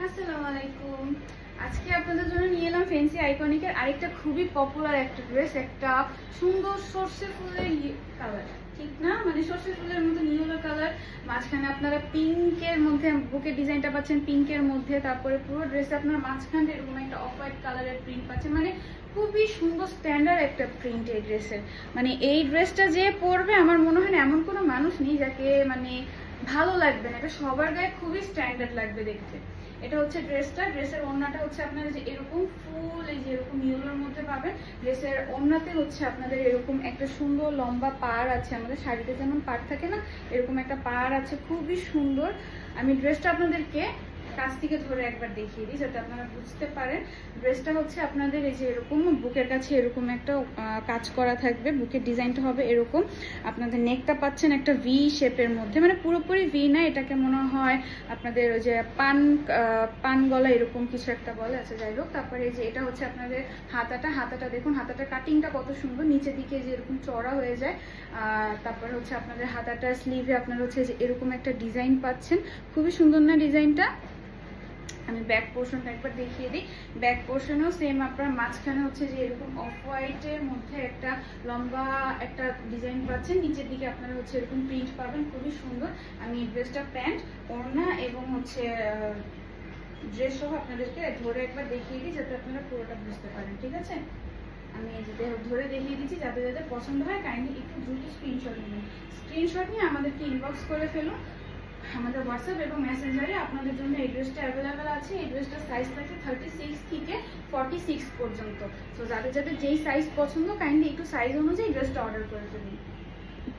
আসসালামু আলাইকুম। আজকে আপনাদের জন্য নিয়ে এলাম ফ্যান্সি আইকনিকের আরেকটা খুবই পপুলার একটা ড্রেস, একটা সুন্দর সর্ষে ফুলের কালার, ঠিক না? মানে সর্ষে ফুলের মতো ইয়েলো কালার, মাঝখানে আপনারা পিঙ্কের মধ্যে বুকের ডিজাইনটা পাচ্ছেন পিঙ্কের মধ্যে, তারপরে পুরো ড্রেসে আপনার মাঝখানে এরকম একটা অফ হোয়াইট কালারের প্রিন্ট পাচ্ছেন, মানে খুবই সুন্দর স্ট্যান্ডার্ড একটা প্রিন্ট এই ড্রেসের। মানে এই ড্রেসটা যে পরবে আমার মনে হয় না এমন কোনো মানুষ নেই যাকে মানে ভালো লাগবে না, এটা সবার গায়ে খুবই স্ট্যান্ডার্ড লাগবে দেখতে। এটা হচ্ছে ড্রেসটা, ড্রেসের ওড়নাটা হচ্ছে আপনাদের যে এরকম ফুল এই যে এরকম ইয়েলোর মধ্যে পাবেন। ড্রেসের ওড়নাতে হচ্ছে আপনাদের এরকম একটা সুন্দর লম্বা পাড় আছে, আমাদের শাড়িতে যেমন পাড় থাকে না, এরকম একটা পাড় আছে, খুবই সুন্দর। আমি ড্রেসটা আপনাদেরকে কাছ থেকে ধরে একবার দেখিয়ে দিই যাতে আপনারা বুঝতে পারেন। ড্রেসটা হচ্ছে আপনাদের এই যে এরকম বুকের কাছে এরকম একটা কাজ করা থাকবে, বুকের ডিজাইনটা হবে এরকম। আপনাদের নেকটা পাচ্ছেন একটা ভি শেপের মধ্যে, মানে পুরোপুরি ভি না, এটাকে মনে হয় আপনাদের ওই যে পান গলা এরকম কিছু একটা বলে, আচ্ছা যাই হোক। তারপরে এই যে এটা হচ্ছে আপনাদের হাতাটা দেখুন, হাতাটা কাটিংটা কত সুন্দর, নিচের দিকে যে এরকম চড়া হয়ে যায়। তারপরে হচ্ছে আপনাদের হাতাটা স্লিভে আপনারা হচ্ছে যে এরকম একটা ডিজাইন পাচ্ছেন, খুবই সুন্দর না ডিজাইনটা? আমি ব্যাক পোর্শনটা একবার দেখিয়ে দিই। ব্যাক পোর্শনেও সেম আপনার মাঝখানে হচ্ছে যে এরকম অফ হোয়াইটের মধ্যে একটা লম্বা একটা ডিজাইন পাচ্ছেন, নিচের দিকে আপনারা হচ্ছে এরকম প্রিন্ট পাবেন, খুবই সুন্দর। আমি ড্রেসটা প্যান্ট ওড়না এবং হচ্ছে ড্রেস সহ আপনাদেরকে ধরে একবার দেখিয়ে দিই যাতে আপনারা পুরোটা বুঝতে পারেন, ঠিক আছে? আমি ধরে দেখিয়ে দিচ্ছি, যাদের যাদের পছন্দ হয় কাইন্ডলি একটু দ্রুত স্ক্রিনশট নেবেন। স্ক্রিনশট নিয়ে আমাদেরকে ইনবক্স করে ফেলুন। আমাদের হোয়াটসঅ্যাপ এবং মেসেঞ্জারে আপনাদের জন্য এই ড্রেসটা অ্যাভেলেবেল আছে। এই ড্রেসটার সাইজ থাকে 36 থেকে 46 পর্যন্ত। তো যাদের যাদের যেই সাইজ পছন্দ কাইন্ডলি একটু সাইজ অনুযায়ী ড্রেসটা অর্ডার করে ফেলুন।